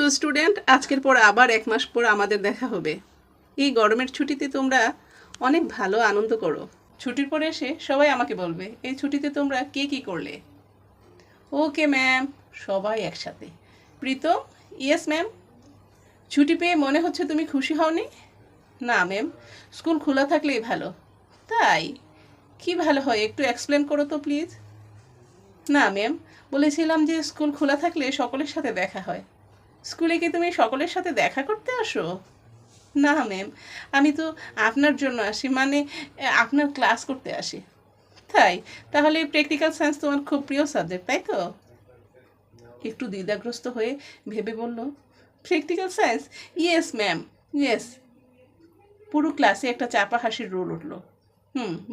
তো স্টুডেন্ট, আজকের পর আবার 1 মাস পর আমাদের দেখা হবে। এই গরমের ছুটিতে তোমরা অনেক ভালো আনন্দ করো। ছুটির পরে এসে সবাই আমাকে বলবে এই ছুটিতে তোমরা কে কী করলে। ওকে ম্যাম, সবাই একসাথে। Pritam, yes ma'am. ছুটি পেয়ে মনে হচ্ছে তুমি খুশি হওনি? না ম্যাম, স্কুল খোলা থাকলেই ভালো। তাই? কি ভালো হয় একটু এক্সপ্লেন করো তো প্লিজ। না ম্যাম, বলেছিলাম যে স্কুল খোলা থাকলে সকলের সাথে দেখা হয়। স্কুলে কি তুমি সকলের সাথে দেখা করতে আসো? না ম্যাম, আমি তো আপনার জন্য আসি, মানে আপনার ক্লাস করতে আসি। তাই? তাহলে প্র্যাকটিক্যাল সায়েন্স তোমার খুব প্রিয় সাবজেক্ট, তাই তো? একটু দ্বিধাগ্রস্ত হয়ে ভেবে বলল, practical science? Yes ma'am, yes. পুরো ক্লাসে একটা চাপা হাসির রোল উঠল।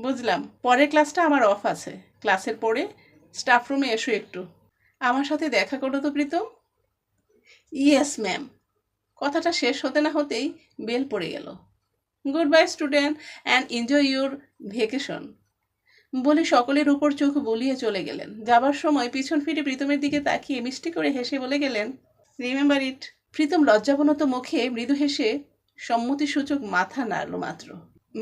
বুঝলাম। পরের ক্লাসটা আমার অফ আছে। ক্লাসের পরে স্টাফ রুমে এসো একটু। আমার সাথে দেখা করো তো প্রীতম। Yes ma'am. কথাটা শেষ হতে না হতেই বেল পড়ে গেল। Good bye student and enjoy your vacation বলে সকলের উপর চোখ বলিয়ে চলে গেলেন। যাবার সময় পিছন ফিরে প্রীতমের দিকে তাকিয়ে মিষ্টি করে হেসে বলে গেলেন, রিমেম্বার ইট। প্রীতম লজ্জাবনত মুখে মৃদু হেসে সম্মতিসূচক মাথা নাড়ল মাত্র।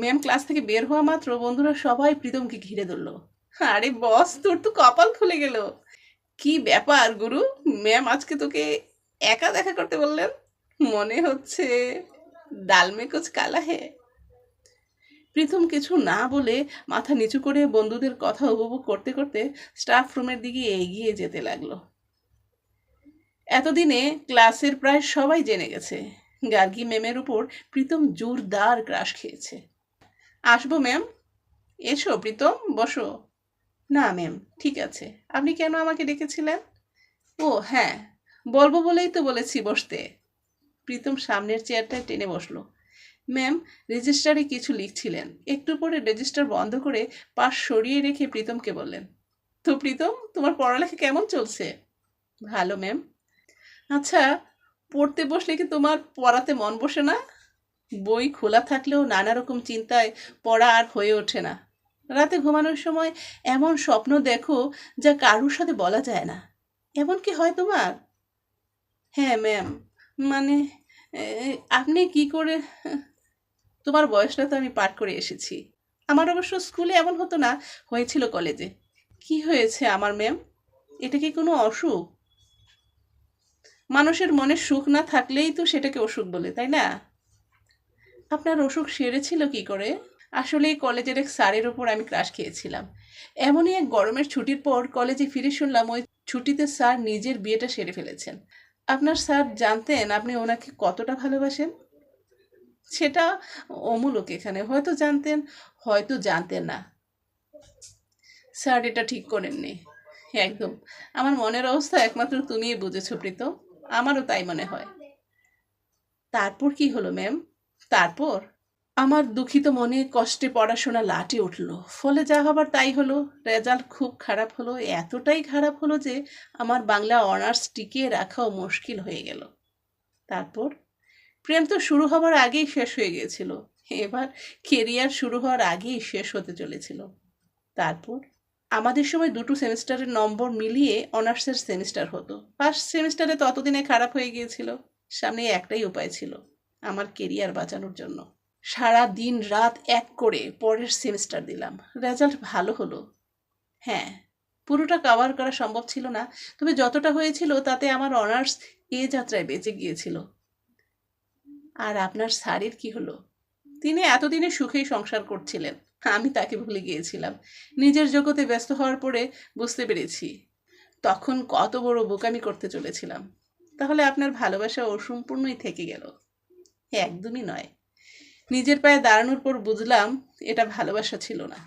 ম্যাম ক্লাস থেকে বের হওয়া মাত্র বন্ধুরা সবাই প্রীতমকে ঘিরে ধরল। আরে বস, তোর তো কপাল খুলে গেল। কি ব্যাপার গুরু, ম্যাম আজকে তোকে একা দেখা করতে বললেন? মনে হচ্ছে ডাল মে কুছ কালা হে। প্রীতম কিছু না বলে মাথা নিচু করে বন্ধুদের কথা উপভোগ করতে করতে স্টাফ রুমের দিকে এগিয়ে যেতে লাগলো। এতদিনে ক্লাসের প্রায় সবাই জেনে গেছে গার্গী ম্যামের উপর প্রীতম জোরদার ক্রাশ খেয়েছে। আসবো ম্যাম? এসো প্রীতম, বসো। না ম্যাম, ঠিক আছে। আপনি কেন আমাকে ডেকেছিলেন? ও হ্যাঁ, বলবো বলেই তো বলেছি বসতে। প্রীতম সামনের চেয়ারটায় টেনে বসলো। ম্যাম রেজিস্টারে কিছু লিখছিলেন। একটু পরে রেজিস্টার বন্ধ করে পাশ সরিয়ে রেখে প্রীতমকে বললেন, তো প্রীতম, তোমার পড়ালেখা কেমন চলছে? ভালো ম্যাম। আচ্ছা, পড়তে বসলে কি তোমার পড়াতে মন বসে না? বই খোলা থাকলেও নানা রকম চিন্তায় পড়া আর হয়ে ওঠে না। রাতে ঘুমানোর সময় এমন স্বপ্ন দেখো যা কারুর সাথে বলা যায় না। এমন কি হয় তোমার? হ্যাঁ ম্যাম, মানে আপনি কি করে? তোমার বয়সটা তো আমি পার করে এসেছি। আমার অবশ্য স্কুলে এমন হতো না, হয়েছিল কলেজে। কি হয়েছে আমার ম্যাম? এটা কি কোনো অসুখ? মানুষের মনে সুখ না থাকলেই তো সেটাকে অসুখ বলে, তাই না? আপনার অসুখ সেরেছিল কি করে? আসলে কলেজের এক স্যারের ওপর আমি ক্রাশ খেয়েছিলাম। এমনই এক গরমের ছুটির পর কলেজে ফিরে শুনলাম ওই ছুটিতে স্যার নিজের বিয়েটা সেরে ফেলেছেন। আপনার স্যার জানতেন আপনি ওনাকে কতটা ভালোবাসেন? সেটা অমূলক এখানে। হয়তো জানতেন, হয়তো জানতেন না। স্যার এটা ঠিক করেননি। একদম। আমার মনের অবস্থা একমাত্র তুমিই বুঝেছো প্রীতম। আমারও তাই মনে হয়। তারপর কি হলো ম্যাম? তারপর আমার দুঃখিত মনে কষ্টে পড়াশোনা লাটে উঠল। ফলে যা হবার তাই হলো। রেজাল্ট খুব খারাপ হলো, এতটাই খারাপ হলো যে আমার বাংলা অনার্স টিকিয়ে রাখাও মুশকিল হয়ে গেল। তারপর প্রেম তো শুরু হবার আগেই শেষ হয়ে গিয়েছিল। এবার কেরিয়ার শুরু হওয়ার আগেই শেষ হতে চলেছিল। তারপর আমাদের সময় দুটো সেমিস্টারের নম্বর মিলিয়ে অনার্সের সেমিস্টার হতো। ফার্স্ট সেমিস্টারে ততদিনে খারাপ হয়ে গিয়েছিল। সামনে একটাই উপায় ছিল, আমার কেরিয়ার বাঁচানোর জন্য। সারা দিন রাত এক করে পরের সেমিস্টার দিলাম। রেজাল্ট ভালো হলো। হ্যাঁ, পুরোটা কভার করা সম্ভব ছিল না, তবে যতটা হয়েছিল তাতে আমার অনার্স এ যাত্রায় বেঁচে গিয়েছিল। আর আপনার স্যারের কি হলো? তিনি এতদিনে সুখেই সংসার করছিলেন, আমি তাকে ভুলে গিয়েছিলাম। নিজের জগতে ব্যস্ত হওয়ার পরে বুঝতে পেরেছি তখন কত বড় বোকামি করতে চলেছিলাম। তাহলে আপনার ভালোবাসা অসম্পূর্ণই থেকে গেল? একদমই নয়। নিজের পায়ে দাঁড়ানোর পর বুঝলাম এটা ভালোবাসা ছিল না,